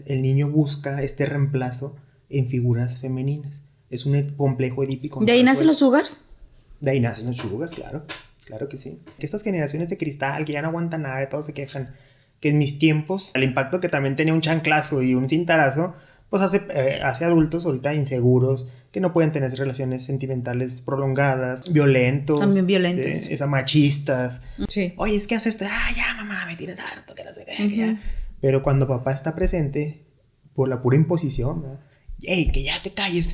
El niño busca este reemplazo en figuras femeninas. Es un complejo edípico. ¿De ahí nacen los sugars? De ahí nacen los sugars, claro. Claro que sí. Que estas generaciones de cristal que ya no aguantan nada, de todos se quejan. Que en mis tiempos, el impacto que también tenía un chanclazo y un cintarazo, pues hace adultos ahorita inseguros, que no pueden tener relaciones sentimentales prolongadas, violentos. También violentos. Machistas. Sí. Oye, es que haces esto. Ya, mamá, me tienes harto, que no sé qué. Que ya. Pero cuando papá está presente, por la pura imposición, ¿verdad? ¡Ey, que ya te calles!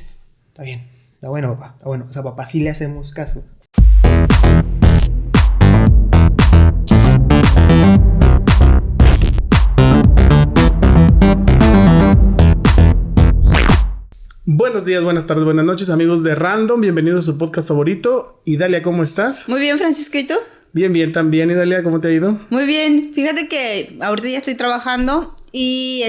Está bien, está bueno, papá, está bueno. O sea, papá sí le hacemos caso. Buenos días, buenas tardes, buenas noches, amigos de Random. Bienvenidos a su podcast favorito. Idalia, ¿cómo estás? Muy bien, Francisco, ¿y tú? Bien, también, Idalia, ¿cómo te ha ido? Muy bien, fíjate que ahorita ya estoy trabajando y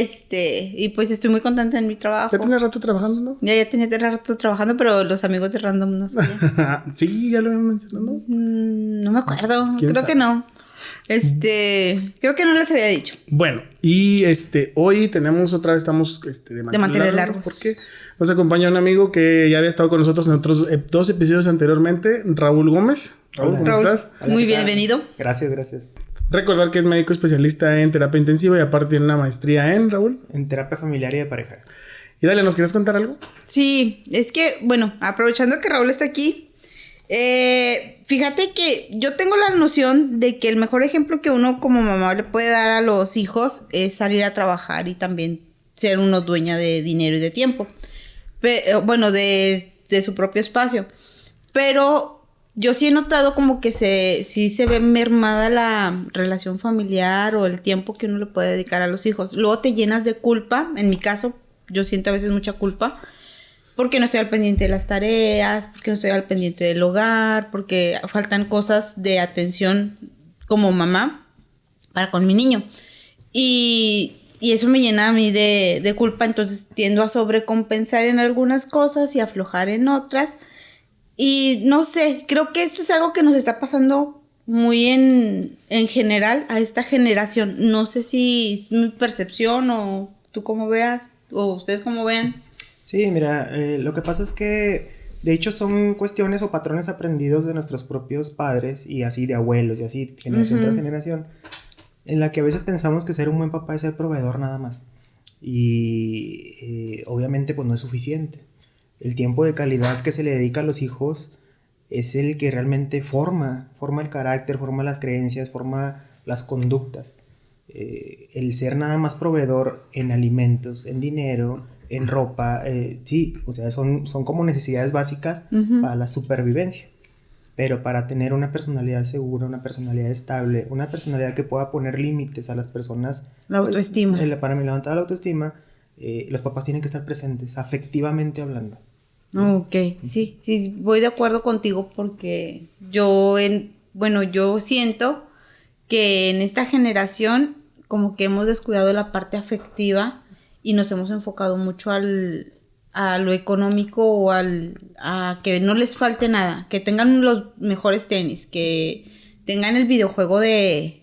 pues estoy muy contenta en mi trabajo. ¿Ya tienes rato trabajando, no? Ya tenía rato trabajando, pero los amigos de Random no sabían. Sí, ya lo habían mencionado. No me acuerdo, creo que no. Creo que no les había dicho. Bueno, y hoy tenemos otra vez, estamos de mantener largos. Porque nos acompaña un amigo que ya había estado con nosotros en otros 2 episodios anteriormente, Raúl Gómez. Raúl, ¿cómo estás? Hola, muy bienvenido. Gracias. Recordar que es médico especialista en terapia intensiva y aparte tiene una maestría en, Raúl, en terapia familiar y de pareja. Y dale, ¿nos quieres contar algo? Sí, es que, bueno, aprovechando que Raúl está aquí, fíjate que yo tengo la noción de que el mejor ejemplo que uno como mamá le puede dar a los hijos es salir a trabajar y también ser uno dueña de dinero y de tiempo. Bueno, de su propio espacio. Pero yo sí he notado como que sí se ve mermada la relación familiar o el tiempo que uno le puede dedicar a los hijos. Luego te llenas de culpa. En mi caso, yo siento a veces mucha culpa porque no estoy al pendiente de las tareas, porque no estoy al pendiente del hogar, porque faltan cosas de atención como mamá para con mi niño. Y eso me llena a mí de culpa, entonces tiendo a sobrecompensar en algunas cosas y aflojar en otras. Y no sé, creo que esto es algo que nos está pasando muy en general a esta generación. No sé si es mi percepción o tú cómo veas, o ustedes cómo vean. Sí, mira, lo que pasa es que de hecho son cuestiones o patrones aprendidos de nuestros propios padres y así de abuelos y así, generación tras generación, en la que a veces pensamos que ser un buen papá es ser proveedor nada más. Y obviamente pues no es suficiente. El tiempo de calidad que se le dedica a los hijos es el que realmente forma el carácter, forma las creencias, forma las conductas. El ser nada más proveedor en alimentos, en dinero, en ropa, sí, o sea, son como necesidades básicas para la supervivencia. Pero para tener una personalidad segura, una personalidad estable, una personalidad que pueda poner límites a las personas, la autoestima. Pues, para levantar la autoestima, los papás tienen que estar presentes, afectivamente hablando. Ok, sí, voy de acuerdo contigo porque yo siento que en esta generación como que hemos descuidado la parte afectiva y nos hemos enfocado mucho a lo económico o a que no les falte nada, que tengan los mejores tenis, que tengan el videojuego de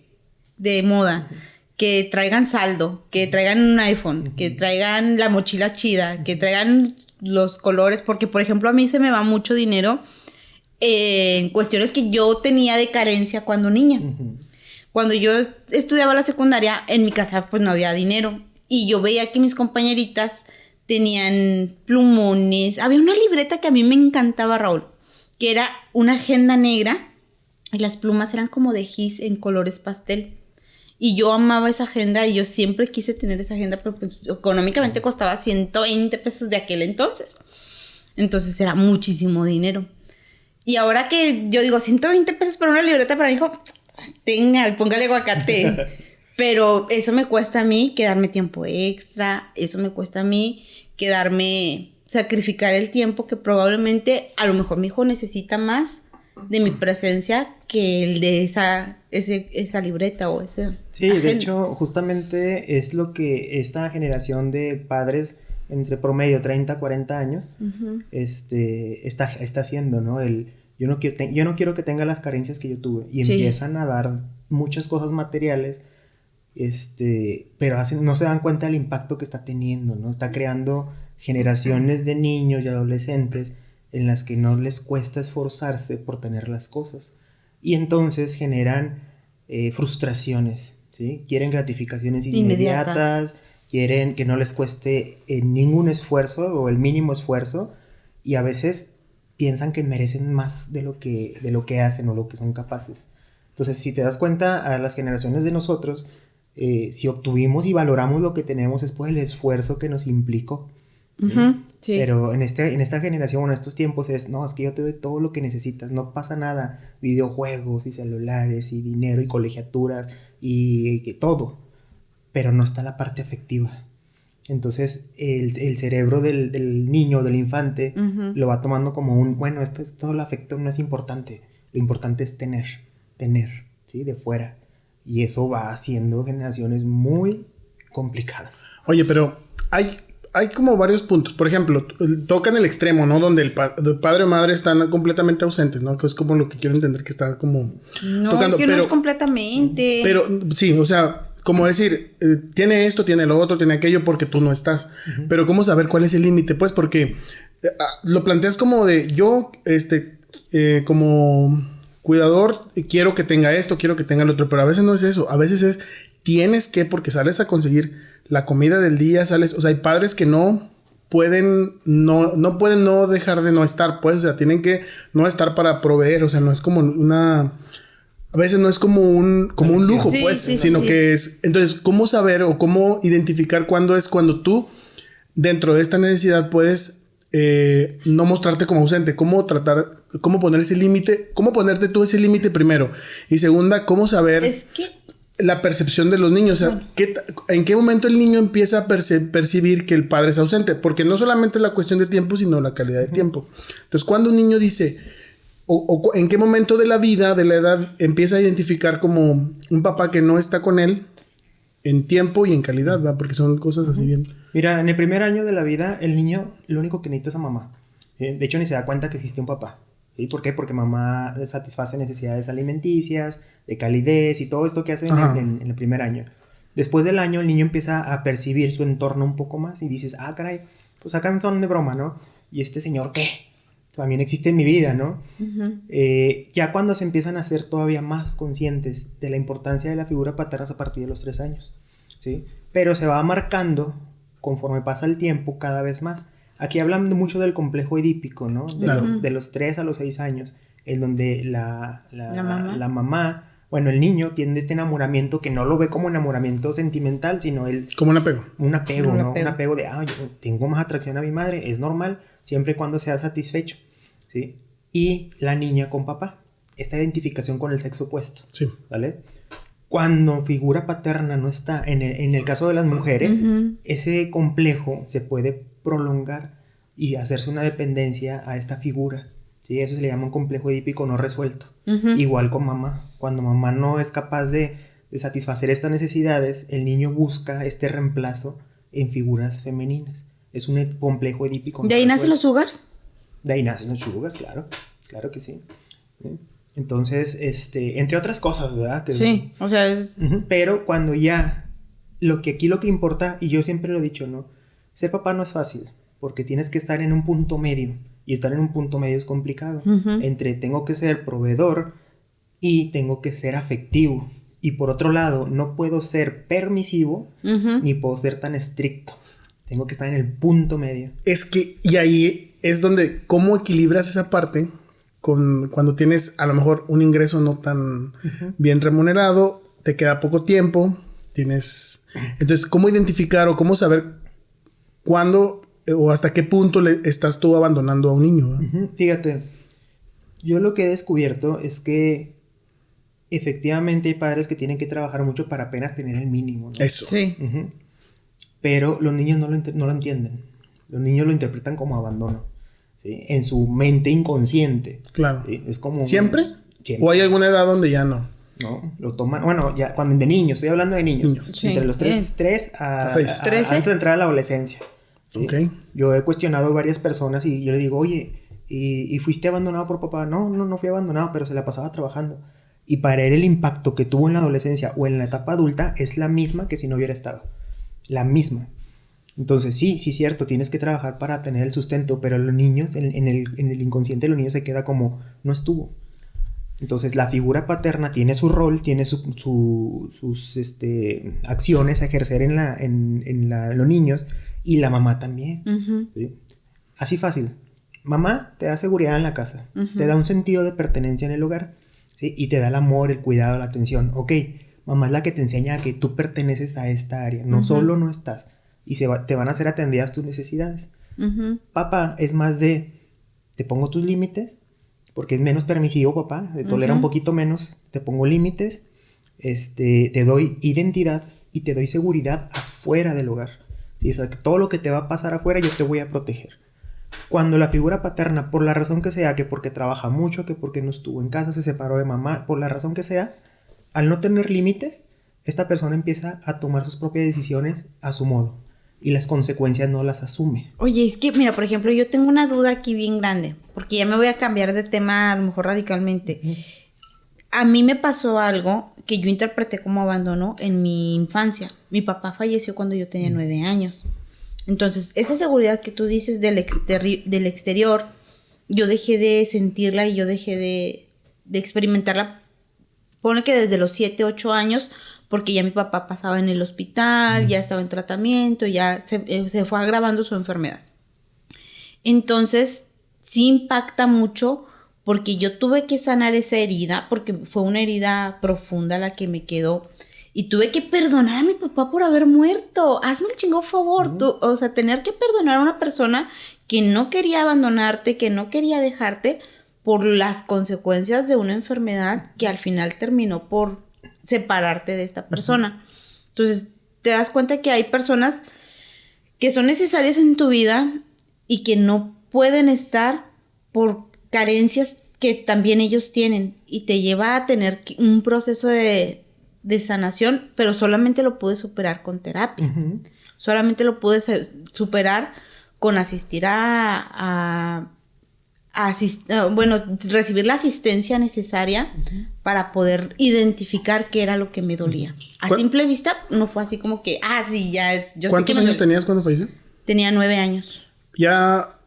moda, que traigan saldo, que traigan un iPhone, que traigan la mochila chida, que traigan los colores, porque por ejemplo a mí se me va mucho dinero en cuestiones que yo tenía de carencia cuando niña. Cuando yo estudiaba la secundaria, en mi casa pues no había dinero y yo veía que mis compañeritas tenían plumones. Había una libreta que a mí me encantaba, Raúl, que era una agenda negra y las plumas eran como de gis en colores pastel. Y yo amaba esa agenda y yo siempre quise tener esa agenda, pero pues, económicamente costaba 120 pesos de aquel entonces. Entonces era muchísimo dinero. Y ahora que yo digo 120 pesos por una libreta para mi hijo, tenga, póngale aguacate. Pero eso me cuesta a mí quedarme tiempo extra, eso me cuesta a mí sacrificar el tiempo que probablemente a lo mejor mi hijo necesita más de mi presencia que el de esa libreta o ese sí, agenda. De hecho, justamente es lo que esta generación de padres entre promedio 30, 40 años está haciendo, ¿no? Yo no quiero que tenga las carencias que yo tuve y empiezan a dar muchas cosas materiales pero no se dan cuenta del impacto que está teniendo, ¿no? Está creando generaciones de niños y adolescentes en las que no les cuesta esforzarse por tener las cosas. Y entonces generan frustraciones, ¿sí? Quieren gratificaciones inmediatas, quieren que no les cueste ningún esfuerzo o el mínimo esfuerzo, y a veces piensan que merecen más de lo que hacen o lo que son capaces. Entonces, si te das cuenta, a las generaciones de nosotros, si obtuvimos y valoramos lo que tenemos es por el esfuerzo que nos implicó. Sí. Pero en esta generación, en estos tiempos es que yo te doy todo lo que necesitas, no pasa nada, videojuegos y celulares y dinero y colegiaturas y todo, pero no está la parte afectiva. Entonces el cerebro del niño, del infante, lo va tomando como todo lo afecto no es importante, lo importante es tener, ¿sí? De fuera, y eso va haciendo generaciones muy complicadas. Oye, pero hay como varios puntos. Por ejemplo, tocan el extremo, ¿no? Donde el padre o madre están completamente ausentes, ¿no? Que es como lo que quiero entender, que está como tocando. Es que no es completamente. Pero sí, o sea, como decir, tiene esto, tiene lo otro, tiene aquello, porque tú no estás. Pero ¿cómo saber cuál es el límite? Pues porque lo planteas como de yo, como cuidador, quiero que tenga esto, quiero que tenga lo otro, pero a veces no es eso. A veces es tienes que, porque sales a conseguir la comida del día, sales, o sea, hay padres que no pueden no dejar de no estar, pues, o sea, tienen que no estar para proveer, o sea, no es como a veces no es como un lujo, sí, pues, sino que es, entonces, ¿cómo saber o cómo identificar cuándo tú, dentro de esta necesidad, puedes no mostrarte como ausente? ¿Cómo poner ese límite? ¿Cómo ponerte tú ese límite primero? Y segunda, ¿cómo saber la percepción de los niños? O sea, ¿en qué momento el niño empieza a percibir que el padre es ausente? Porque no solamente es la cuestión de tiempo, sino la calidad de tiempo. Entonces, cuando un niño dice, o en qué momento de la vida, de la edad, empieza a identificar como un papá que no está con él en tiempo y en calidad, ¿verdad? Porque son cosas así bien. Mira, en el primer año de la vida, el niño lo único que necesita es a mamá. De hecho, ni se da cuenta que existe un papá. ¿Sí? ¿Por qué? Porque mamá satisface necesidades alimenticias, de calidez y todo esto que hace en el primer año. Después del año, el niño empieza a percibir su entorno un poco más y dices, caray, pues acá son de broma, ¿no? ¿Y este señor qué? También existe en mi vida, ¿no? Ya cuando se empiezan a ser todavía más conscientes de la importancia de la figura paterna a partir de los 3 años, ¿sí? Pero se va marcando conforme pasa el tiempo cada vez más. Aquí hablan mucho del complejo edípico, ¿no? De los 3 a los 6 años, en donde la mamá, bueno, el niño tiene este enamoramiento que no lo ve como enamoramiento sentimental, sino como un apego. Un apego, ¿no? Un apego de, yo tengo más atracción a mi madre, es normal, siempre y cuando sea satisfecho, ¿sí? Y la niña con papá, esta identificación con el sexo opuesto, sí. ¿vale? Cuando figura paterna no está, en el caso de las mujeres, ese complejo se puede prolongar y hacerse una dependencia a esta figura, ¿sí? Eso se le llama un complejo edípico no resuelto. Igual con mamá, cuando mamá no es capaz de satisfacer estas necesidades, el niño busca este reemplazo en figuras femeninas. Es un complejo edípico. ¿De ahí nacen los sugars? De ahí nacen los sugars, claro que sí. Entonces, entre otras cosas, ¿verdad? Sí, o sea es... Pero cuando ya, lo que importa, y yo siempre lo he dicho, ¿no? Ser papá no es fácil, porque tienes que estar en un punto medio, y estar en un punto medio es complicado. Entre tengo que ser proveedor y tengo que ser afectivo. Y por otro lado, no puedo ser permisivo, ni puedo ser tan estricto. Tengo que estar en el punto medio. Es que, y ahí es donde, ¿cómo equilibras esa parte cuando tienes a lo mejor un ingreso no tan bien remunerado, te queda poco tiempo, entonces, ¿cómo identificar o cómo saber cuándo o hasta qué punto estás tú abandonando a un niño? Fíjate, yo lo que he descubierto es que efectivamente hay padres que tienen que trabajar mucho para apenas tener el mínimo, ¿no? Eso. Sí. Pero los niños no lo entienden. Los niños lo interpretan como abandono, ¿sí? En su mente inconsciente. Claro. ¿Sí? Es como... ¿Siempre? Siempre. ¿O hay alguna edad donde ya no? No, lo toman... Bueno, ya cuando de niños, estoy hablando de niños. Sí. Entre los 3 a 6. Antes de entrar a la adolescencia. ¿Sí? Ok. Yo he cuestionado a varias personas y yo le digo, oye, ¿y fuiste abandonado por papá? No fui abandonado, pero se la pasaba trabajando. Y para él el impacto que tuvo en la adolescencia o en la etapa adulta es la misma que si no hubiera estado. La misma. Entonces sí, cierto, tienes que trabajar para tener el sustento, pero los niños, en el inconsciente de los niños se queda como, no estuvo. Entonces la figura paterna tiene su rol, tiene sus acciones a ejercer en los niños, y la mamá también. ¿Sí? Así fácil. Mamá te da seguridad en la casa, te da un sentido de pertenencia en el hogar, ¿sí? Y te da el amor, el cuidado, la atención. Ok, mamá es la que te enseña a que tú perteneces a esta área, no solo no estás, y te van a ser atendidas tus necesidades. Papá es más de, te pongo tus límites, porque es menos permisivo, papá, te tolera un poquito menos, te pongo límites, te doy identidad y te doy seguridad afuera del hogar. ¿Sí? O sea, que todo lo que te va a pasar afuera yo te voy a proteger. Cuando la figura paterna, por la razón que sea, que porque trabaja mucho, que porque no estuvo en casa, se separó de mamá, por la razón que sea, al no tener límites, esta persona empieza a tomar sus propias decisiones a su modo. Y las consecuencias no las asume. Oye, es que, mira, por ejemplo, yo tengo una duda aquí bien grande, porque ya me voy a cambiar de tema a lo mejor radicalmente. A mí me pasó algo que yo interpreté como abandono en mi infancia. Mi papá falleció cuando yo tenía 9 años. Entonces, esa seguridad que tú dices del exterior, yo dejé de sentirla y yo dejé de experimentarla. Pone que desde los 7, 8 años, porque ya mi papá pasaba en el hospital, ya estaba en tratamiento, ya se fue agravando su enfermedad. Entonces, sí impacta mucho porque yo tuve que sanar esa herida, porque fue una herida profunda la que me quedó. Y tuve que perdonar a mi papá por haber muerto. Hazme el chingón favor. O sea, tener que perdonar a una persona que no quería abandonarte, que no quería dejarte por las consecuencias de una enfermedad que al final terminó por separarte de esta persona. Entonces, te das cuenta que hay personas que son necesarias en tu vida y que no pueden estar por carencias que también ellos tienen, y te lleva a tener un proceso de sanación, pero solamente lo pude superar con terapia. Solamente lo pude superar con asistir recibir la asistencia necesaria para poder identificar qué era lo que me dolía. A simple vista no fue así como que, sí, ya. ¿Cuántos años tenías cuando falleció? Tenía 9 años. Ya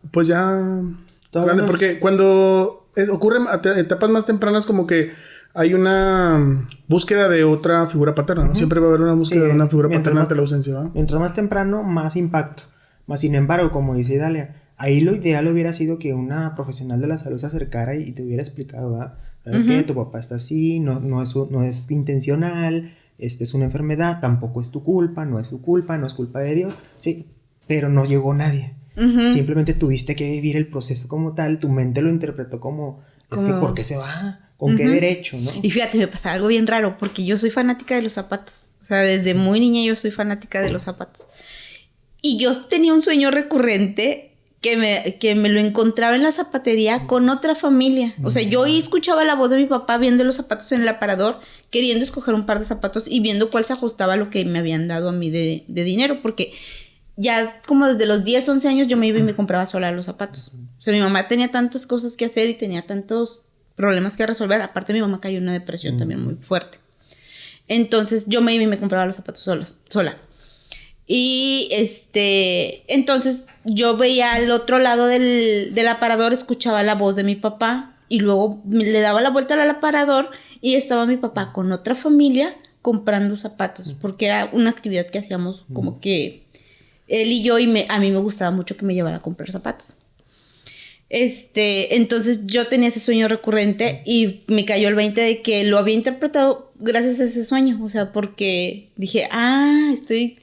grande, porque cuando ocurre a etapas más tempranas, como que hay una búsqueda de otra figura paterna, ¿no? Siempre va a haber una búsqueda de una figura paterna ante la ausencia, ¿va? Mientras más temprano, más impacto. Más sin embargo, como dice Dalia, ahí lo ideal hubiera sido que una profesional de la salud se acercara y te hubiera explicado, ¿verdad? ¿Sabes qué? Tu papá está así, no es intencional, es una enfermedad, tampoco es tu culpa, no es su culpa, no es culpa de Dios. Sí, pero no llegó nadie. Simplemente tuviste que vivir el proceso como tal, tu mente lo interpretó como, es que ¿por qué se va? ¿Con qué derecho, no? Y fíjate, me pasa algo bien raro, porque yo soy fanática de los zapatos. O sea, desde muy niña yo soy fanática de los zapatos. Y yo tenía un sueño recurrente que me lo encontraba en la zapatería con otra familia. O sea, yo escuchaba la voz de mi papá viendo los zapatos en el aparador, queriendo escoger un par de zapatos y viendo cuál se ajustaba a lo que me habían dado a mí de dinero, porque ya como desde los 10, 11 años yo me iba y me compraba sola los zapatos. O sea, mi mamá tenía tantas cosas que hacer y tenía tantos problemas que resolver. Aparte, mi mamá cayó en una depresión también muy fuerte. Entonces, yo me iba y me compraba los zapatos sola. Y entonces yo veía al otro lado del aparador, escuchaba la voz de mi papá y luego le daba la vuelta al aparador y estaba mi papá con otra familia comprando zapatos, porque era una actividad que hacíamos como que él y yo, y a mí me gustaba mucho que me llevara a comprar zapatos. Entonces yo tenía ese sueño recurrente y me cayó el 20 de que lo había interpretado gracias a ese sueño. O sea, porque dije, estoy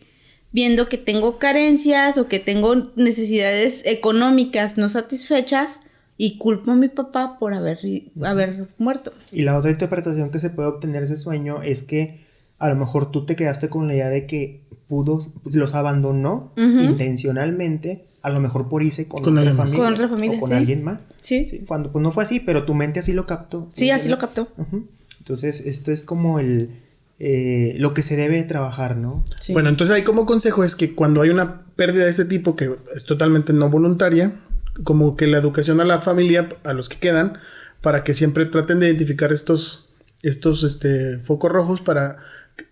viendo que tengo carencias o que tengo necesidades económicas no satisfechas y culpo a mi papá por haber muerto. Y la otra interpretación que se puede obtener de ese sueño es que a lo mejor tú te quedaste con la idea de que los abandonó intencionalmente, a lo mejor por irse con otra familia. Con otra familia, o con alguien más. Sí. Cuando pues no fue así, pero tu mente así lo captó. Sí, así lo captó. Entonces, esto es como lo que se debe trabajar, ¿no? Sí. Bueno, entonces ahí como consejo es que cuando hay una pérdida de este tipo que es totalmente no voluntaria, como que la educación a la familia, a los que quedan, para que siempre traten de identificar estos estos focos rojos para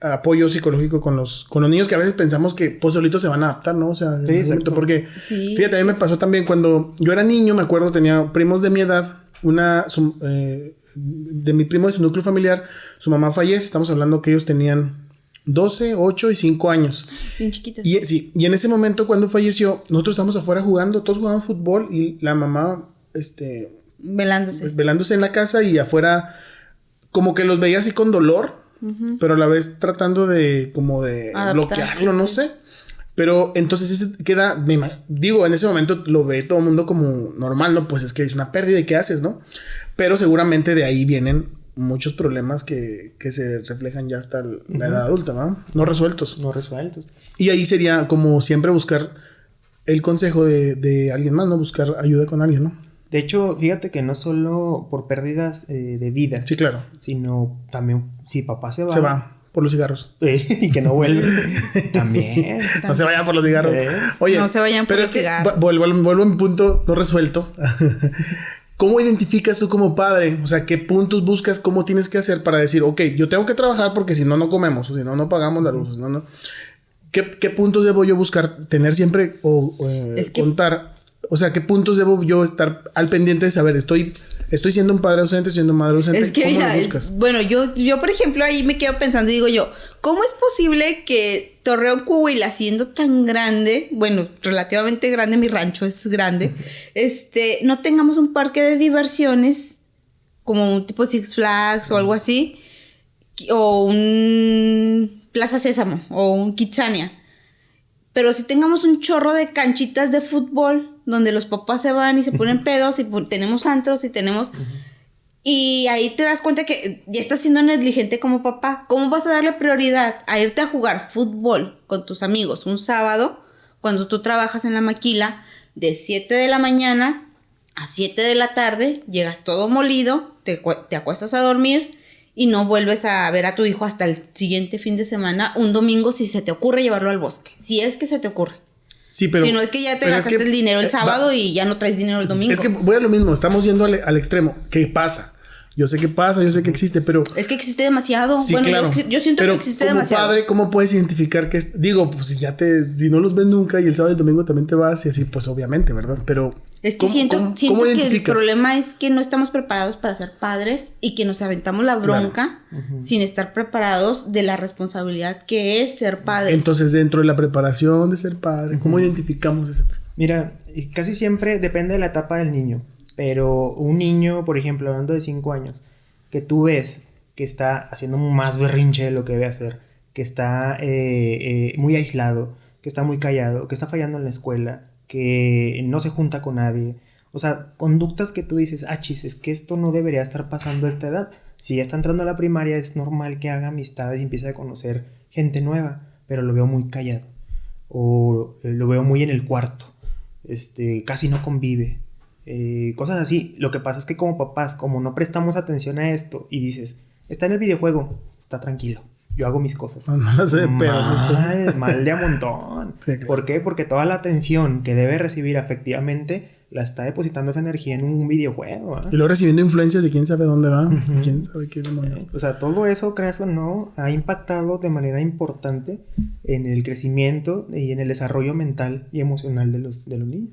apoyo psicológico con los niños que a veces pensamos que pues solitos se van a adaptar, ¿no? O sea, sí, exacto. Porque sí, fíjate, a mí me pasó también cuando yo era niño, me acuerdo, tenía primos de mi edad, de mi primo de su núcleo familiar, su mamá fallece, estamos hablando que ellos tenían 12, 8 y 5 años. Bien chiquitos. Y en ese momento cuando falleció, nosotros estábamos afuera jugando, todos jugaban fútbol y la mamá, velándose en la casa y afuera como que los veía así con dolor, pero a la vez tratando de como de bloquearlo, no sé. Pero entonces queda, digo, en ese momento lo ve todo el mundo como normal, ¿no? Pues es que es una pérdida y ¿qué haces, no? Pero seguramente de ahí vienen muchos problemas que se reflejan ya hasta la edad adulta, ¿no? No resueltos. Y ahí sería como siempre buscar el consejo de alguien más, ¿no? Buscar ayuda con alguien, ¿no? De hecho, fíjate que no solo por pérdidas de vida. Sí, claro. Sino también si papá se va. Se va por los cigarros. Y que no vuelve. También. No se vayan por los cigarros. Oye, no se vayan por los cigarros. Vuelvo a mi punto no resuelto. ¿Cómo identificas tú como padre? O sea, ¿qué puntos buscas? ¿Cómo tienes que hacer para decir, ok, yo tengo que trabajar porque si no, no comemos, o si no, no pagamos la luz, no? ¿Qué puntos debo yo buscar? Tener siempre contar. O sea, ¿qué puntos debo yo estar al pendiente de saber? Estoy siendo un padre ausente, siendo madre ausente. Es que ¿cómo mira, lo buscas? Bueno, yo por ejemplo ahí me quedo pensando y digo yo, ¿cómo es posible que Torreón, Coahuila, siendo tan grande, bueno, relativamente grande, mi rancho es grande, no tengamos un parque de diversiones como un tipo Six Flags o algo así, o un Plaza Sésamo o un Kitsania? Pero si tengamos un chorro de canchitas de fútbol donde los papás se van y se ponen pedos y tenemos antros y tenemos... Y ahí te das cuenta que ya estás siendo negligente como papá. ¿Cómo vas a darle prioridad a irte a jugar fútbol con tus amigos un sábado cuando tú trabajas en la maquila de 7 de la mañana a 7 de la tarde? Llegas todo molido, te acuestas a dormir y no vuelves a ver a tu hijo hasta el siguiente fin de semana, un domingo, si se te ocurre llevarlo al bosque. Si es que se te ocurre. Sí, pero... Si no es que ya te gastaste el dinero el sábado y ya no traes dinero el domingo. Es que voy a lo mismo, estamos yendo al extremo. ¿Qué pasa? Yo sé que pasa, yo sé que existe, pero... Es que existe demasiado. Sí, bueno, claro. yo siento que existe demasiado. Como padre, ¿cómo puedes identificar que digo, pues si no los ves nunca y el sábado y el domingo también te vas y así, pues obviamente, ¿verdad? Pero... Es que siento que el problema es que no estamos preparados para ser padres y que nos aventamos la bronca sin estar preparados de la responsabilidad que es ser padres. Entonces, dentro de la preparación de ser padre, ¿cómo identificamos ese? Mira, casi siempre depende de la etapa del niño, pero un niño, por ejemplo, hablando de 5 años, que tú ves que está haciendo más berrinche de lo que debe hacer, que está muy aislado, que está muy callado, que está fallando en la escuela, que no se junta con nadie. O sea, conductas que tú dices, chis, es que esto no debería estar pasando a esta edad. Si ya está entrando a la primaria, es normal que haga amistades y empiece a conocer gente nueva, pero lo veo muy callado. O lo veo muy en el cuarto. Casi no convive. Cosas así. Lo que pasa es que como papás, como no prestamos atención a esto y dices, está en el videojuego, está tranquilo. Yo hago mis cosas. No sé, pero... Mal de a montón. Sí, claro. ¿Por qué? Porque toda la atención que debe recibir afectivamente la está depositando esa energía en un videojuego. Y luego recibiendo influencias de quién sabe dónde va. Quién sabe qué demonios. O sea, todo eso, creas o no, ha impactado de manera importante en el crecimiento y en el desarrollo mental y emocional de los niños.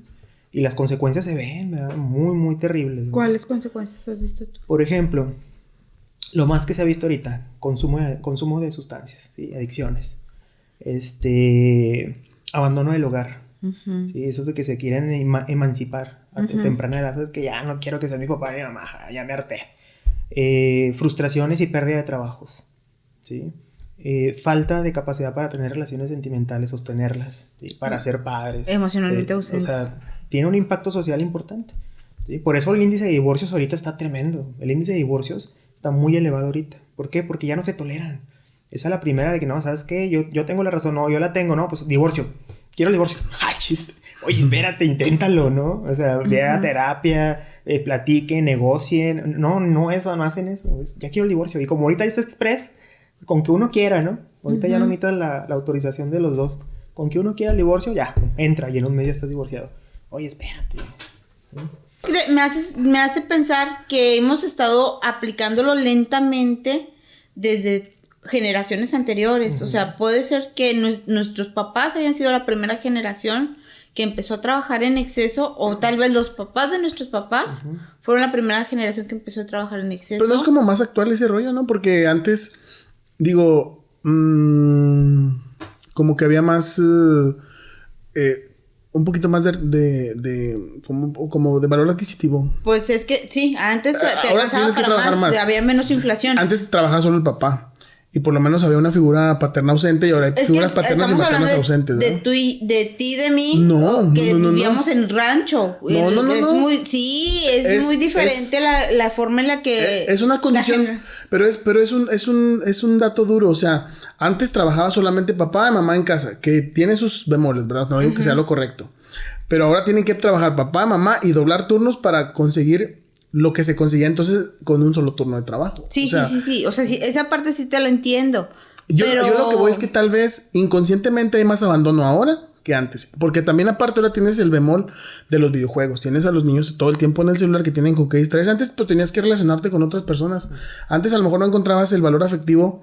Y las consecuencias se ven, ¿verdad? Muy, muy terribles, ¿verdad? ¿Cuáles consecuencias has visto tú? Por ejemplo... Lo más que se ha visto ahorita, consumo de sustancias, ¿sí? Adicciones, abandono del hogar, ¿sí? Esos de que se quieren emancipar a temprana edad, es que ya no quiero que sea mi papá y mi mamá, ya me harté. Frustraciones y pérdida de trabajos, ¿sí? Falta de capacidad para tener relaciones sentimentales, sostenerlas, ¿sí? Para ser padres. Emocionalmente ausentes. O sea, tiene un impacto social importante, ¿sí? Por eso el índice de divorcios ahorita está tremendo. El índice de divorcios está muy elevado ahorita. ¿Por qué? Porque ya no se toleran. Esa es la primera de que no, ¿sabes qué? Yo tengo la razón, no, yo la tengo, no, pues divorcio. Quiero el divorcio. Oye, espérate, inténtalo, ¿no? O sea, ve a terapia, platiquen, negocien. No, eso, no hacen eso. Ya quiero el divorcio. Y como ahorita es express, con que uno quiera, ¿no? Ahorita ya no necesitas la autorización de los dos. Con que uno quiera el divorcio, ya, entra y en un mes ya estás divorciado. Oye, espérate. ¿Sí? Me hace pensar que hemos estado aplicándolo lentamente desde generaciones anteriores. O sea, puede ser que nuestros papás hayan sido la primera generación que empezó a trabajar en exceso, o tal vez los papás de nuestros papás fueron la primera generación que empezó a trabajar en exceso. Pero no es como más actual ese rollo, ¿no? Porque antes, digo, como que había más, un poquito más como de valor adquisitivo. Pues es que sí, antes te ahora alcanzaba tienes que para trabajar más. había menos inflación. Antes trabajaba solo el papá. Y por lo menos había una figura paterna ausente y ahora hay figuras paternas y maternas ausentes, ¿no? De ti, de mí, no, que no, vivíamos en rancho. No. Es muy diferente la forma en la que... Es una condición, pero es un dato duro. O sea, antes trabajaba solamente papá y mamá en casa, que tiene sus bemoles, ¿verdad? No digo que sea lo correcto. Pero ahora tienen que trabajar papá, mamá y doblar turnos para conseguir lo que se conseguía entonces con un solo turno de trabajo. Sí. O sea, sí, esa parte sí te lo entiendo. Yo lo que voy es que tal vez inconscientemente hay más abandono ahora que antes. Porque también aparte ahora tienes el bemol de los videojuegos. Tienes a los niños todo el tiempo en el celular que tienen con qué distraerse. Antes pues, tenías que relacionarte con otras personas. Antes a lo mejor no encontrabas el valor afectivo.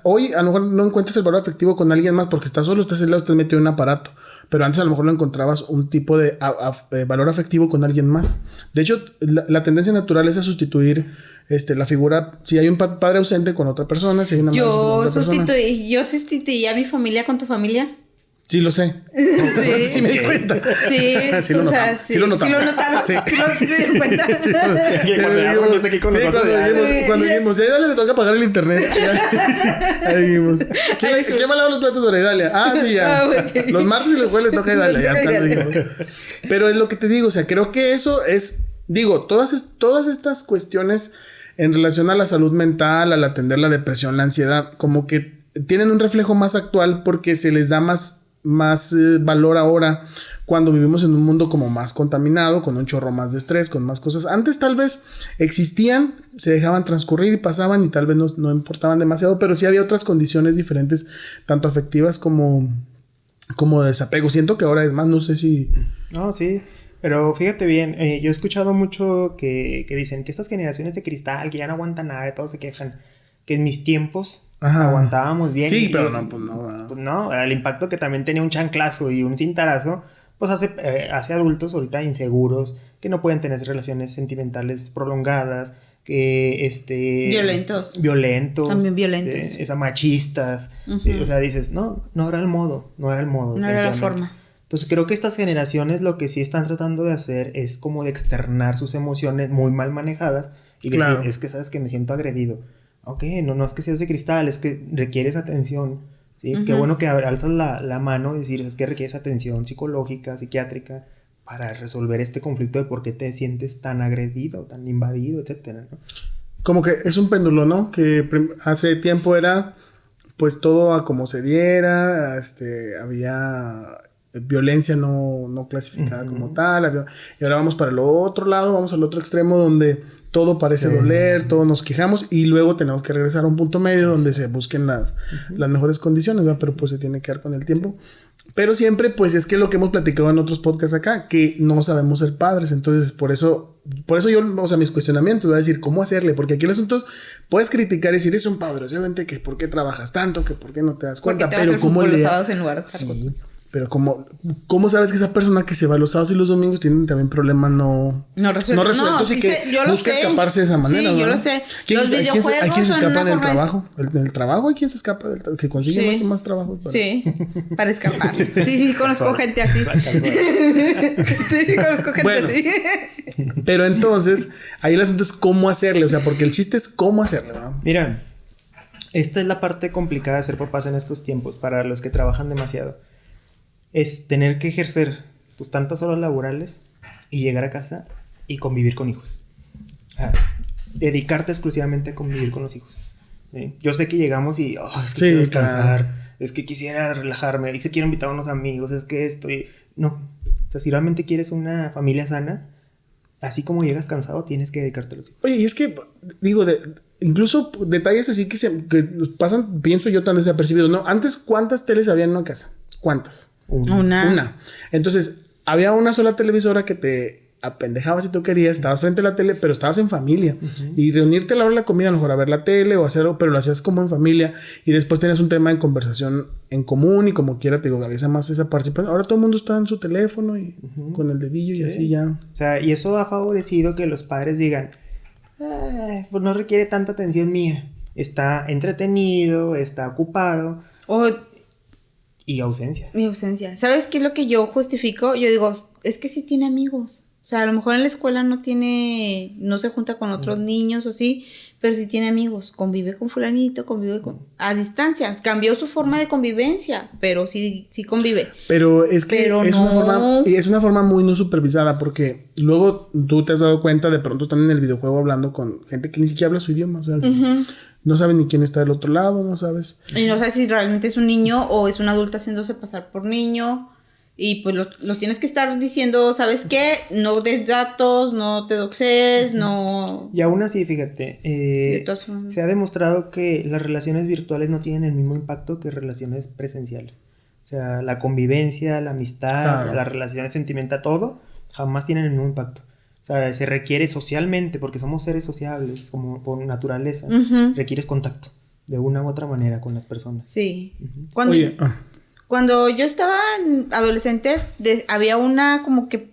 Hoy a lo mejor no encuentras el valor afectivo con alguien más porque estás solo, estás aislado, estás metido en un aparato. Pero antes a lo mejor no encontrabas un tipo de valor afectivo con alguien más. De hecho, la tendencia natural es a sustituir la figura. Si hay un padre ausente con otra persona, si hay una madre con otra persona. Yo sustituí a mi familia con tu familia. Sí, lo sé. Sí. Sí me di cuenta. Sí, sí lo notaba. Sí lo notaba. Sí lo notaron. Sí me di cuenta. Cuando dijimos, ya Idalia le toca pagar el internet. Ahí dijimos, ¿quién me ha lavado los platos ahora, Idalia? Ah, sí, ya. Los martes y los jueves le toca a Idalia. Ya está, lo dijimos. Pero es lo que te digo, o sea, creo que eso es, digo, todas estas cuestiones en relación a la salud mental, al atender la depresión, la ansiedad, como que tienen un reflejo más actual porque se les da más valor ahora cuando vivimos en un mundo como más contaminado, con un chorro más de estrés, con más cosas. Antes tal vez existían, se dejaban transcurrir y pasaban y tal vez no importaban demasiado, pero sí había otras condiciones diferentes, tanto afectivas como de desapego. Siento que ahora es más, no sé si... No, sí, pero fíjate bien, yo he escuchado mucho que dicen que estas generaciones de cristal, que ya no aguantan nada, todos se quejan, que en mis tiempos... Ajá. Aguantábamos bien. Sí, pero pues no. El impacto que también tenía un chanclazo y un cintarazo, pues hace adultos ahorita inseguros, que no pueden tener relaciones sentimentales prolongadas, que violentos. También violentos. Machistas. O sea, dices, no era el modo. No era la forma. Entonces creo que estas generaciones lo que sí están tratando de hacer es como de externar sus emociones muy mal manejadas y decir, es que sabes que me siento agredido. Ok, no es que seas de cristal, es que requieres atención, ¿sí? Qué bueno que alzas la mano y decir, es que requieres atención psicológica, psiquiátrica, para resolver este conflicto de por qué te sientes tan agredido, tan invadido, etcétera, ¿no? Como que es un péndulo, ¿no? Que hace tiempo era, pues, todo a como se diera, había violencia no clasificada como tal, y ahora vamos para el otro lado, vamos al otro extremo donde... todo parece doler, todos nos quejamos y luego tenemos que regresar a un punto medio donde se busquen las mejores condiciones, ¿verdad? Pero pues se tiene que dar con el tiempo. Pero siempre, pues es que lo que hemos platicado en otros podcasts acá, que no sabemos ser padres. Entonces, por eso yo, o sea, mis cuestionamientos, voy a decir, ¿cómo hacerle? Porque aquí el asunto es, puedes criticar y decir, es un padre, obviamente, que por qué trabajas tanto, que por qué no te das cuenta, pero ¿cómo le... en lugar de estar contigo. Pero ¿cómo sabes que esa persona que se va los sábados y los domingos tiene también problemas no resueltos y que busca escaparse de esa manera? Sí, yo lo sé. ¿Hay quien se escapa en el trabajo? ¿En el trabajo hay quien se escapa del trabajo? Que consigue más trabajo. Sí, para escapar. Sí, conozco gente así. Sí, conozco gente así. Pero entonces, ahí el asunto es cómo hacerle. O sea, porque el chiste es cómo hacerle, ¿no? Mira, esta es la parte complicada de ser papás en estos tiempos para los que trabajan demasiado. Es tener que ejercer tus tantas horas laborales y llegar a casa y convivir con hijos. Dedicarte exclusivamente a convivir con los hijos. ¿Sí? Yo sé que llegamos y es que quiero descansar, es que quisiera relajarme, es que quiero invitar a unos amigos, es que estoy... No, o sea, si realmente quieres una familia sana, así como llegas cansado, tienes que dedicarte a los hijos. Oye, y es que, digo, incluso detalles así que nos pasan, pienso yo, tan desapercibidos, ¿no? Antes, ¿cuántas teles había en una casa? ¿Cuántas? Una. Entonces, había una sola televisora que te apendejabas si tú querías, estabas frente a la tele, pero estabas en familia. Y reunirte a la hora de la comida, a lo mejor a ver la tele o hacerlo, pero lo hacías como en familia. Y después tenías un tema en conversación en común y como quiera, te digo, había más esa participación. Ahora todo el mundo está en su teléfono y con el dedillo y así ya. O sea, y eso ha favorecido que los padres digan, pues no requiere tanta atención mía. Está entretenido, está ocupado. Y ausencia. Mi ausencia. ¿Sabes qué es lo que yo justifico? Yo digo, es que sí tiene amigos. O sea, a lo mejor en la escuela no se junta con otros niños o sí, pero sí tiene amigos. Convive con fulanito, a distancia. Cambió su forma de convivencia, pero sí convive. Pero es que es una forma muy no supervisada, porque luego tú te has dado cuenta, de pronto están en el videojuego hablando con gente que ni siquiera habla su idioma, o sea, no sabes ni quién está del otro lado, no sabes. Y no sabes si realmente es un niño o es un adulto haciéndose pasar por niño. Y pues los tienes que estar diciendo, ¿sabes qué? No des datos, no te doxes, no... Y aún así, fíjate, se ha demostrado que las relaciones virtuales no tienen el mismo impacto que relaciones presenciales. O sea, la convivencia, la amistad, las relaciones sentimentales, todo, jamás tienen el mismo impacto. O sea, se requiere socialmente, porque somos seres sociables, como por naturaleza, requieres contacto, de una u otra manera, con las personas. Sí. Cuando yo estaba adolescente, había una como que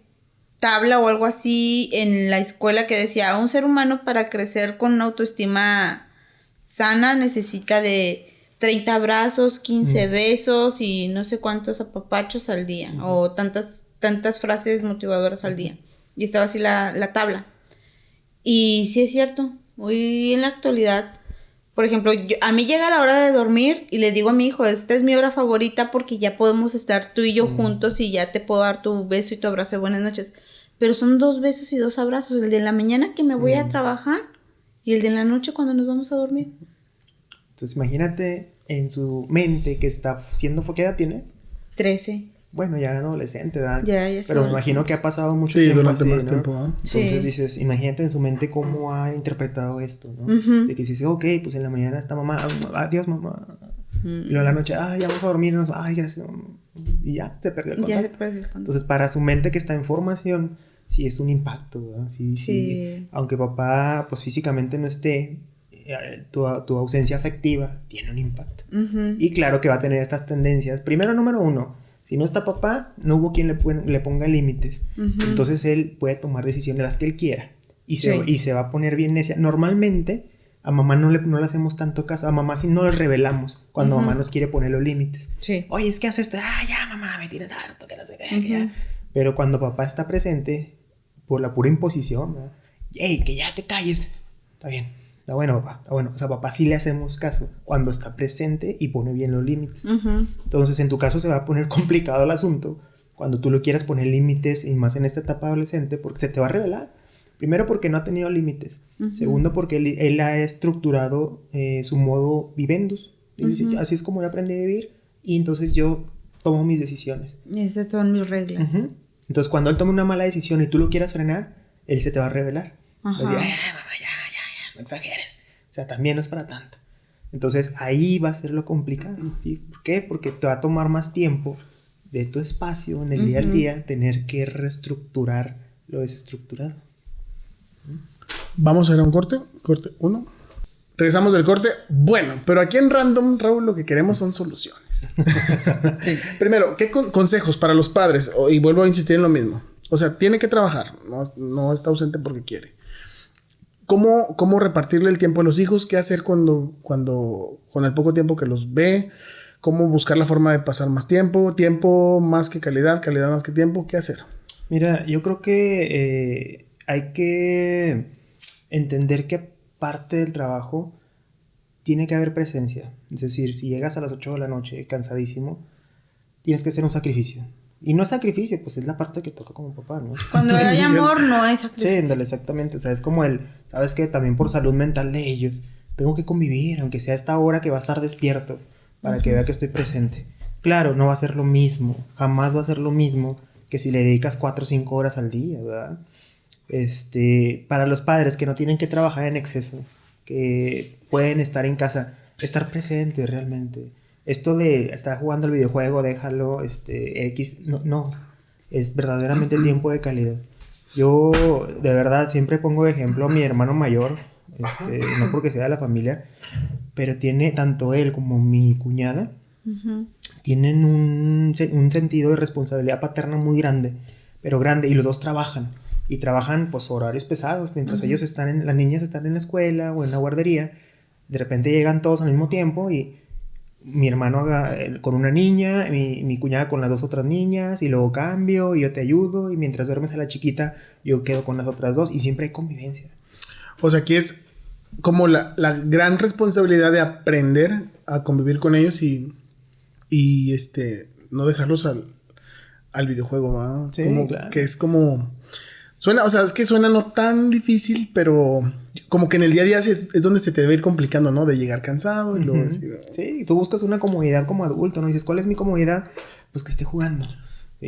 tabla o algo así en la escuela que decía, un ser humano para crecer con una autoestima sana necesita de 30 abrazos, 15 besos y no sé cuántos apapachos al día, o tantas frases motivadoras al día. Y estaba así la tabla. Y sí es cierto, hoy en la actualidad... Por ejemplo, a mí llega la hora de dormir y le digo a mi hijo, esta es mi hora favorita porque ya podemos estar tú y yo juntos y ya te puedo dar tu beso y tu abrazo de buenas noches. Pero son 2 besos y 2 abrazos, el de la mañana que me voy a trabajar y el de la noche cuando nos vamos a dormir. Entonces imagínate en su mente que está siendo, ¿qué edad tiene? 13. Bueno, ya adolescente, ¿verdad? Ya pero me imagino que ha pasado mucho tiempo durante así, más ¿no? tiempo, ¿no? Entonces dices, imagínate en su mente cómo ha interpretado esto, ¿no? De que dices, ok, pues en la mañana está mamá, adiós mamá. Y luego en la noche, ya vamos a dormirnos, y ya se perdió el contacto. Entonces para su mente que está en formación, sí es un impacto, ¿verdad? Sí. Aunque papá, pues físicamente no esté, tu ausencia afectiva tiene un impacto. Y claro que va a tener estas tendencias. Primero, número 1, si no está papá, no hubo quien le ponga límites. Entonces él puede tomar decisiones las que él quiera. Y se va a poner bien necia. Normalmente a mamá no le hacemos tanto caso. A mamá sí no le revelamos cuando mamá nos quiere poner los límites. Sí. Oye, es que haces esto. Ya mamá, me tienes harto, que no sé qué. Que ya. Pero cuando papá está presente, por la pura imposición, ¿verdad? ¡Ey, que ya te calles! Está bien. Está bueno, papá, está bueno. O sea, papá sí le hacemos caso cuando está presente y pone bien los límites. Entonces, en tu caso se va a poner complicado el asunto cuando tú le quieras poner límites, y más en esta etapa adolescente, porque se te va a revelar. Primero, porque no ha tenido límites. Segundo, porque él ha estructurado su modo vivendus. Dice, así es como yo aprendí a vivir, y entonces yo tomo mis decisiones. Y estas son mis reglas. Entonces, cuando él tome una mala decisión y tú lo quieras frenar, él se te va a revelar. Va a decir, mamá, ya, no exageres. O sea, también no es para tanto. Entonces, ahí va a ser lo complicado, ¿sí? ¿Por qué? Porque te va a tomar más tiempo de tu espacio en el día al día, tener que reestructurar lo desestructurado. Vamos a ir a un corte 1. Regresamos del corte. Bueno, pero aquí en Random, Raúl, lo que queremos son soluciones. Sí. Primero, ¿qué consejos para los padres? Y vuelvo a insistir en lo mismo. O sea, tiene que trabajar, no está ausente porque quiere. ¿Cómo repartirle el tiempo a los hijos? ¿Qué hacer cuando con el poco tiempo que los ve? ¿Cómo buscar la forma de pasar más tiempo? Tiempo más que calidad más que tiempo. ¿Qué hacer? Mira, yo creo que hay que entender que parte del trabajo tiene que haber presencia. Es decir, si llegas a las 8 de la noche cansadísimo, tienes que hacer un sacrificio. Y no es sacrificio, pues es la parte que toca como papá, ¿no? Cuando hay amor, no hay sacrificio. Sí, exactamente. O sea, es como ¿sabes qué? También por salud mental de ellos, tengo que convivir, aunque sea esta hora que va a estar despierto, para que vea que estoy presente. Claro, no va a ser lo mismo, jamás va a ser lo mismo que si le dedicas 4 o 5 horas al día, ¿verdad? Para los padres que no tienen que trabajar en exceso, que pueden estar en casa, estar presentes realmente. Esto de estar jugando el videojuego, déjalo, X, no, es verdaderamente tiempo de calidad. Yo, de verdad, siempre pongo de ejemplo a mi hermano mayor, no porque sea de la familia, pero tiene tanto él como mi cuñada, tienen un sentido de responsabilidad paterna muy grande, pero grande, y los dos trabajan. Y trabajan, pues, horarios pesados, mientras ellos las niñas están en la escuela o en la guardería, de repente llegan todos al mismo tiempo y mi hermano con una niña, mi cuñada con las dos otras niñas, y luego cambio y yo te ayudo, y mientras duermes a la chiquita yo quedo con las otras dos, y siempre hay convivencia. O sea, aquí es como la gran responsabilidad de aprender a convivir con ellos y no dejarlos al videojuego, ¿no? Sí, como claro. que es como suena, o sea, es que suena no tan difícil, pero como que en el día a día es donde se te debe ir complicando, ¿no? De llegar cansado y luego decir... Sí, tú buscas una comodidad como adulto, ¿no? Dices, ¿cuál es mi comodidad? Pues que esté jugando.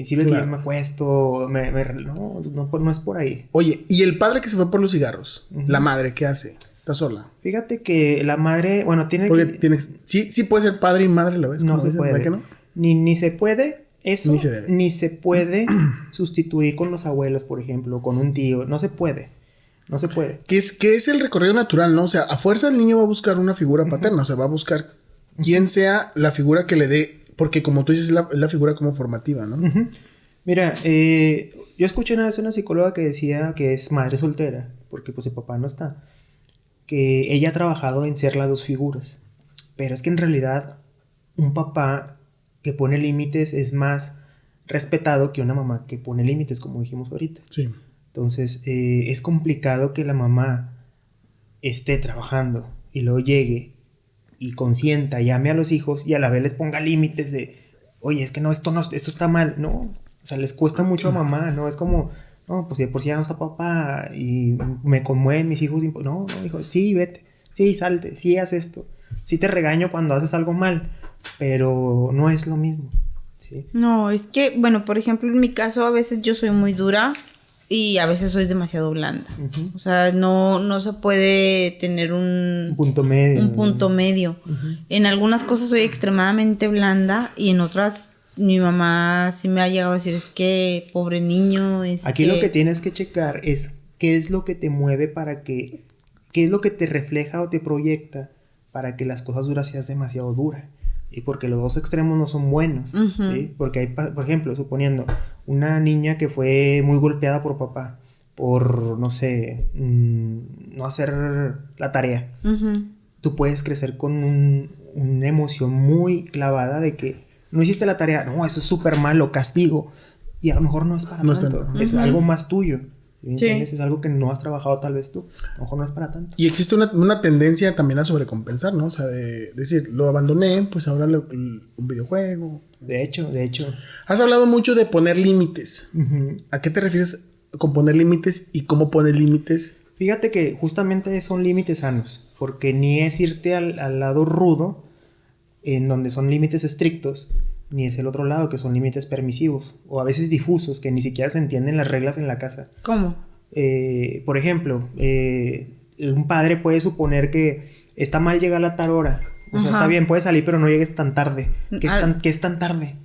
Sirve que yo me acuesto, no es por ahí. Oye, ¿y el padre que se fue por los cigarros? La madre, ¿qué hace? ¿Está sola? Fíjate que la madre, bueno, Porque sí puede ser padre y madre, ¿lo ves? No se puede. ¿Que no? Ni se puede eso, Ni se debe. ni se puede sustituir con los abuelos, por ejemplo, con un tío. No se puede. No se puede. Que es el recorrido natural, ¿no? O sea, a fuerza el niño va a buscar una figura paterna. O sea, va a buscar quien sea la figura que le dé. Porque como tú dices, es la figura como formativa, ¿no? Mira, yo escuché una vez una psicóloga que decía que es madre soltera, porque pues el papá no está, que ella ha trabajado en ser las dos figuras, pero es que en realidad un papá que pone límites es más respetado que una mamá que pone límites, como dijimos ahorita. Sí. Entonces es complicado que la mamá esté trabajando y luego llegue y consienta, llame a los hijos y a la vez les ponga límites de, oye, es que no, esto está mal, no, o sea, les cuesta mucho a mamá, ¿no? Es como, no, pues de por sí ya no está papá y me conmueven mis hijos, no, hijo, sí, vete, sí, salte, sí, haz esto, sí te regaño cuando haces algo mal, pero no es lo mismo, ¿sí? No, es que, bueno, por ejemplo, en mi caso a veces yo soy muy dura y a veces soy demasiado blanda. O sea, no se puede tener un punto medio. Un punto medio. En algunas cosas soy extremadamente blanda y en otras mi mamá sí me ha llegado a decir, es que pobre niño, Aquí lo que tienes que checar es qué es lo que te mueve qué es lo que te refleja o te proyecta para que las cosas duras seas demasiado dura. Y porque los dos extremos no son buenos, ¿sí? Porque hay, por ejemplo, suponiendo una niña que fue muy golpeada por papá por, no sé, no hacer la tarea. Tú puedes crecer con una emoción muy clavada de que no hiciste la tarea, no, eso es súper malo, castigo. Y a lo mejor no es para tanto, es algo más tuyo. ¿Sí? ¿Entiendes? Es algo que no has trabajado tal vez tú. A lo mejor no es para tanto. Y existe una tendencia también a sobrecompensar, ¿no? O sea, de decir, lo abandoné, pues ahora un videojuego. De hecho. Has hablado mucho de poner límites. ¿A qué te refieres con poner límites y cómo poner límites? Fíjate que justamente son límites sanos, porque ni es irte al lado rudo, en donde son límites estrictos, ni es el otro lado, que son límites permisivos, o a veces difusos, que ni siquiera se entienden las reglas en la casa. ¿Cómo? Por ejemplo, un padre puede suponer que está mal llegar a tal hora. O sea, está bien, puedes salir, pero no llegues tan tarde. ¿Qué es tan tarde?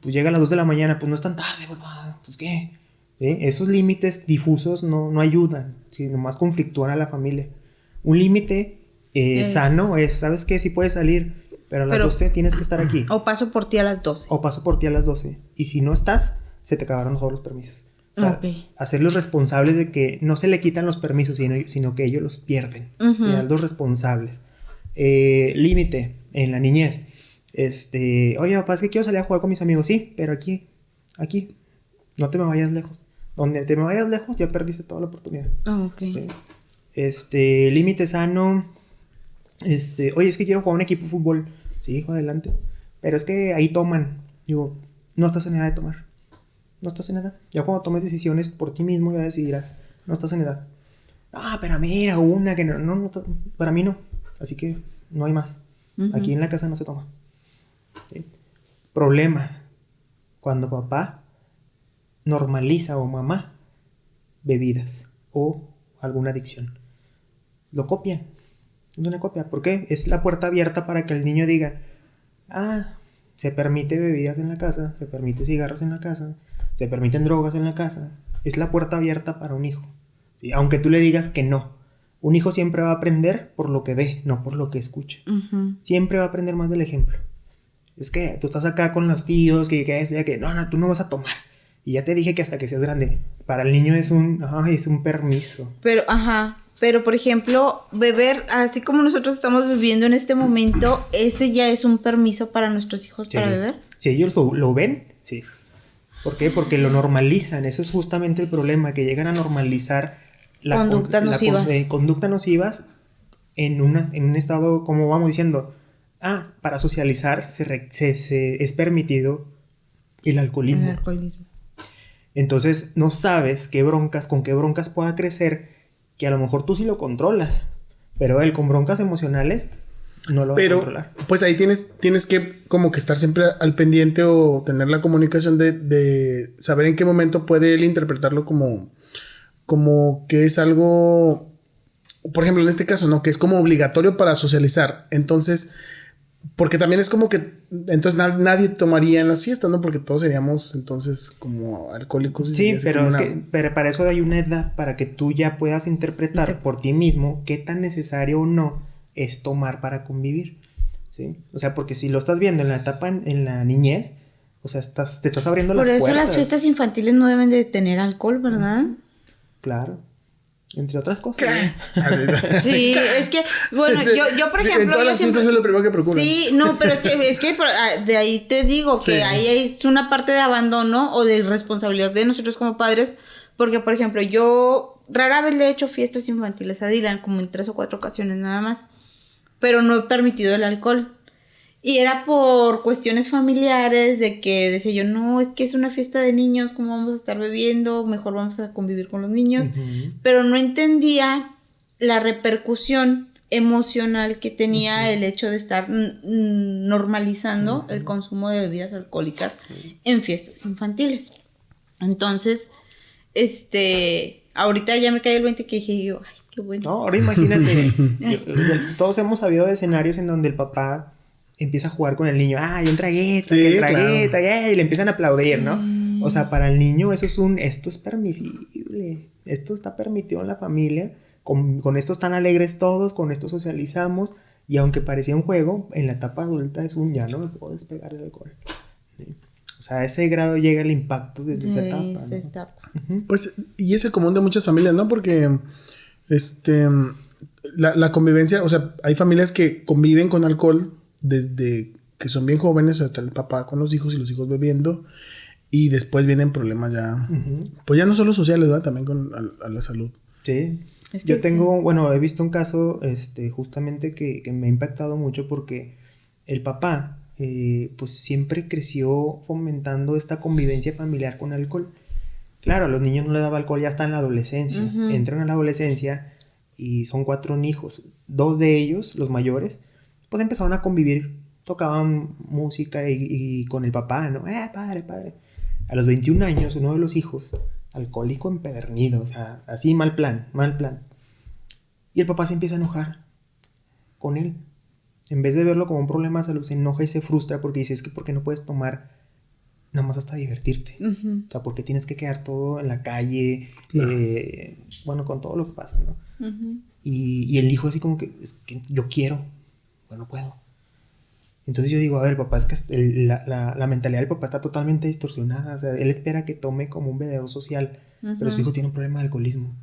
Pues llega a las 2 de la mañana, pues no es tan tarde, papá. Pues ¿qué? Esos límites difusos no ayudan, ¿sí? Nomás conflictúan a la familia. Un límite sano es, ¿sabes qué? Sí puedes salir, pero a las 12 tienes que estar aquí. O paso por ti a las 12. O paso por ti a las 12. Y si no estás, se te acabaron todos los permisos. O sea, hacerlos responsables de que no se le quitan los permisos, sino que ellos los pierden. Los responsables. Límite en la niñez. Oye, papá, es que quiero salir a jugar con mis amigos. Sí, pero aquí. No te me vayas lejos. Donde te me vayas lejos, ya perdiste toda la oportunidad. ¿Sí? Límite sano. Oye, es que quiero jugar un equipo de fútbol. Sí, hijo, adelante. Pero es que ahí toman. Digo, no estás en edad de tomar. No estás en edad. Ya cuando tomes decisiones por ti mismo ya decidirás. No estás en edad. Pero mira, una que no, para mí no. Así que no hay más. Aquí en la casa no se toma. ¿Sí? Problema. Cuando papá normaliza o mamá bebidas o alguna adicción. Lo copian. Es una copia. ¿Por qué? Es la puerta abierta para que el niño diga, se permite bebidas en la casa, se permite cigarros en la casa, se permiten drogas en la casa, es la puerta abierta para un hijo, ¿sí? Aunque tú le digas que no. Un hijo siempre va a aprender por lo que ve, no por lo que escucha. Siempre va a aprender más del ejemplo. Es que tú estás acá con los tíos, que no, tú no vas a tomar. Y ya te dije que hasta que seas grande. Para el niño es un permiso. Pero por ejemplo, beber, así como nosotros estamos viviendo en este momento, ese ya es un permiso para nuestros hijos para beber. Si ellos lo ven, sí. ¿Por qué? Porque lo normalizan. Ese es justamente el problema, que llegan a normalizar conductas nocivas en un estado, como vamos diciendo, para socializar es permitido el alcoholismo. Entonces no sabes con qué broncas pueda crecer, que a lo mejor tú sí lo controlas, pero él con broncas emocionales no lo va a controlar. Pues ahí tienes que como que estar siempre al pendiente o tener la comunicación de saber en qué momento puede él interpretarlo como que es algo, por ejemplo, en este caso, ¿no? Que es como obligatorio para socializar. Entonces, porque también es como que entonces nadie tomaría en las fiestas, ¿no? Porque todos seríamos entonces como alcohólicos. Sí, pero pero para eso hay una edad para que tú ya puedas interpretar por ti mismo qué tan necesario o no es tomar para convivir, ¿sí? O sea, porque si lo estás viendo en la etapa, en la niñez, o sea, te estás abriendo las puertas. Por eso las fiestas infantiles no deben de tener alcohol, ¿verdad? Claro. Entre otras cosas. Sí, es que, bueno, yo por ejemplo... En todas las fiestas es lo primero que procuran. Sí, no, pero es que de ahí te digo que ahí es una parte de abandono o de irresponsabilidad de nosotros como padres, porque, por ejemplo, yo rara vez le he hecho fiestas infantiles a Dylan, como en 3 o 4 ocasiones nada más, pero no he permitido el alcohol. Y era por cuestiones familiares de que decía yo, no, es que es una fiesta de niños, ¿cómo vamos a estar bebiendo? Mejor vamos a convivir con los niños. Pero no entendía la repercusión emocional que tenía el hecho de estar normalizando el consumo de bebidas alcohólicas en fiestas infantiles. Entonces, ahorita ya me cae el 20 que dije yo, ay, qué bueno. No, ahora imagínate, todos hemos sabido de escenarios en donde el papá empieza a jugar con el niño, un traguito, claro. Y le empiezan a aplaudir, ¿no? O sea, para el niño esto es permisible, esto está permitido en la familia, con esto están alegres todos, con esto socializamos, y aunque parecía un juego, en la etapa adulta es ya no me puedo despegar del alcohol. ¿Sí? O sea, a ese grado llega el impacto desde esa etapa. ¿No? Pues, y es el común de muchas familias, ¿no? Porque, la convivencia, o sea, hay familias que conviven con alcohol desde que son bien jóvenes, hasta el papá con los hijos y los hijos bebiendo, y después vienen problemas ya, pues ya no solo sociales, ¿verdad? También con a la salud. Sí. Yo he visto un caso, justamente que me ha impactado mucho porque el papá, pues siempre creció fomentando esta convivencia familiar con alcohol. Claro, a los niños no les daba alcohol ya hasta en la adolescencia. Entran a la adolescencia y son 4 hijos. 2 de ellos, los mayores, pues empezaron a convivir, tocaban música y con el papá, ¿no? Padre. A los 21 años, uno de los hijos, alcohólico empedernido, o sea, así mal plan. Y el papá se empieza a enojar con él. En vez de verlo como un problema de salud, se enoja y se frustra porque dice, es que ¿por qué no puedes tomar nada más hasta divertirte? O sea, ¿por qué tienes que quedar todo en la calle? Claro. Con todo lo que pasa, ¿no? Y el hijo así como que, es que yo quiero, no puedo. Entonces yo digo, a ver, papá, es que la mentalidad del papá está totalmente distorsionada. O sea, él espera que tome como un bebedor social, pero su hijo tiene un problema de alcoholismo.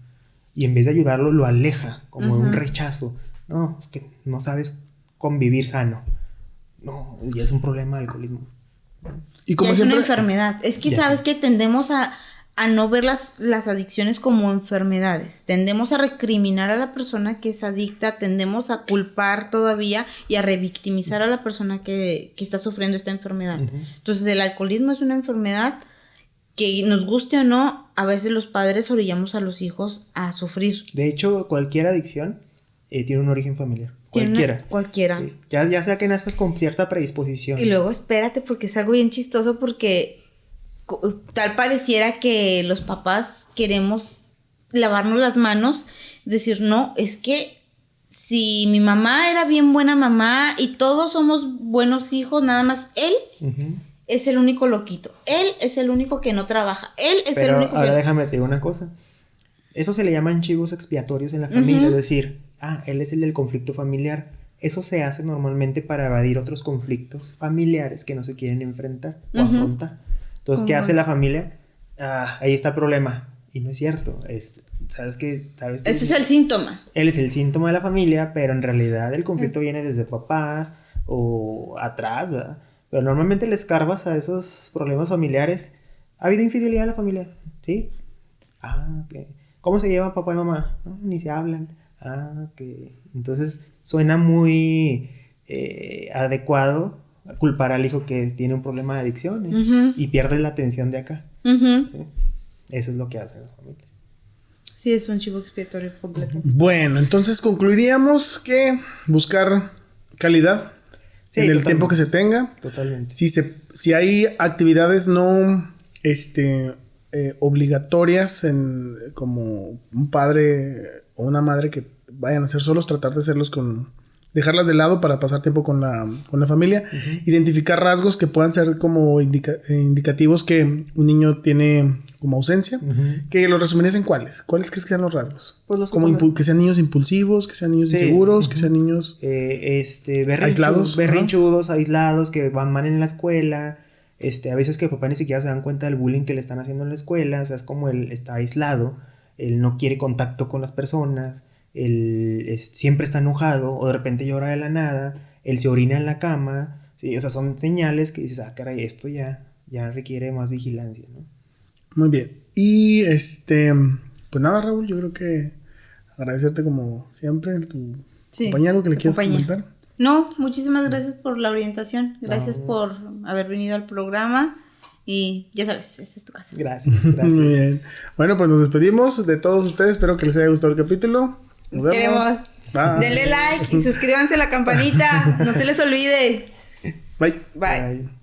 Y en vez de ayudarlo, lo aleja, como un rechazo. No, es que no sabes convivir sano. No, ya es un problema de alcoholismo. Y como siempre, es una enfermedad. Es que sabes que tendemos a no ver las adicciones como enfermedades. Tendemos a recriminar a la persona que es adicta, tendemos a culpar todavía y a revictimizar a la persona que está sufriendo esta enfermedad. Entonces el alcoholismo es una enfermedad que, nos guste o no, a veces los padres orillamos a los hijos a sufrir. De hecho, cualquier adicción tiene un origen familiar. Cualquiera. Sí. Ya sea que nazcas con cierta predisposición. Y luego espérate, porque es algo bien chistoso, porque tal pareciera que los papás queremos lavarnos las manos, decir, no, es que si mi mamá era bien buena mamá y todos somos buenos hijos, nada más él es el único loquito, él es el único que no trabaja, él es Pero el único ahora que... déjame te digo una cosa. Eso se le llaman chivos expiatorios en la familia, es decir, él es el del conflicto familiar. Eso se hace normalmente para evadir otros conflictos familiares que no se quieren enfrentar o afrontar. Entonces, ¿qué hace la familia? Ahí está el problema. Y no es cierto. ¿Sabes qué? Ese es el síntoma. Él es el síntoma de la familia, pero en realidad el conflicto viene desde papás o atrás, ¿verdad? Pero normalmente le escarbas a esos problemas familiares. ¿Ha habido infidelidad en la familia? ¿Sí? Ok. ¿Cómo se llevan papá y mamá? ¿No? Ni se hablan. Ok. Entonces suena muy adecuado culpar al hijo que tiene un problema de adicciones y pierde la atención de acá. ¿Sí? Eso es lo que hacen las familias. Sí, es un chivo expiatorio completo. Bueno, entonces concluiríamos que buscar calidad en el tiempo que se tenga. Totalmente. Si hay actividades no obligatorias como un padre o una madre que vayan a ser solos, tratar de hacerlos dejarlas de lado para pasar tiempo con la familia, identificar rasgos que puedan ser como indicativos que un niño tiene como ausencia, que los resumirías en ¿cuáles crees que sean los rasgos? Pues que sean niños impulsivos, que sean niños inseguros, que sean niños berrinchudos, aislados, que van mal en la escuela, a veces que papá ni siquiera se dan cuenta del bullying que le están haciendo en la escuela, o sea, es como él está aislado, él no quiere contacto con las personas, él siempre está enojado, o de repente llora de la nada, él se orina en la cama, ¿sí? O sea, son señales que dices, caray, esto ya requiere más vigilancia, ¿no? Muy bien. Y pues nada, Raúl, yo creo que agradecerte como siempre tu compañía, algo que le quieras comentar. No, muchísimas gracias por la orientación, gracias por haber venido al programa. Y ya sabes, esta es tu casa. Gracias. Muy bien. Bueno, pues nos despedimos de todos ustedes. Espero que les haya gustado el capítulo. Nos queremos. Bye. Denle like y suscríbanse a la campanita. No se les olvide. Bye. Bye.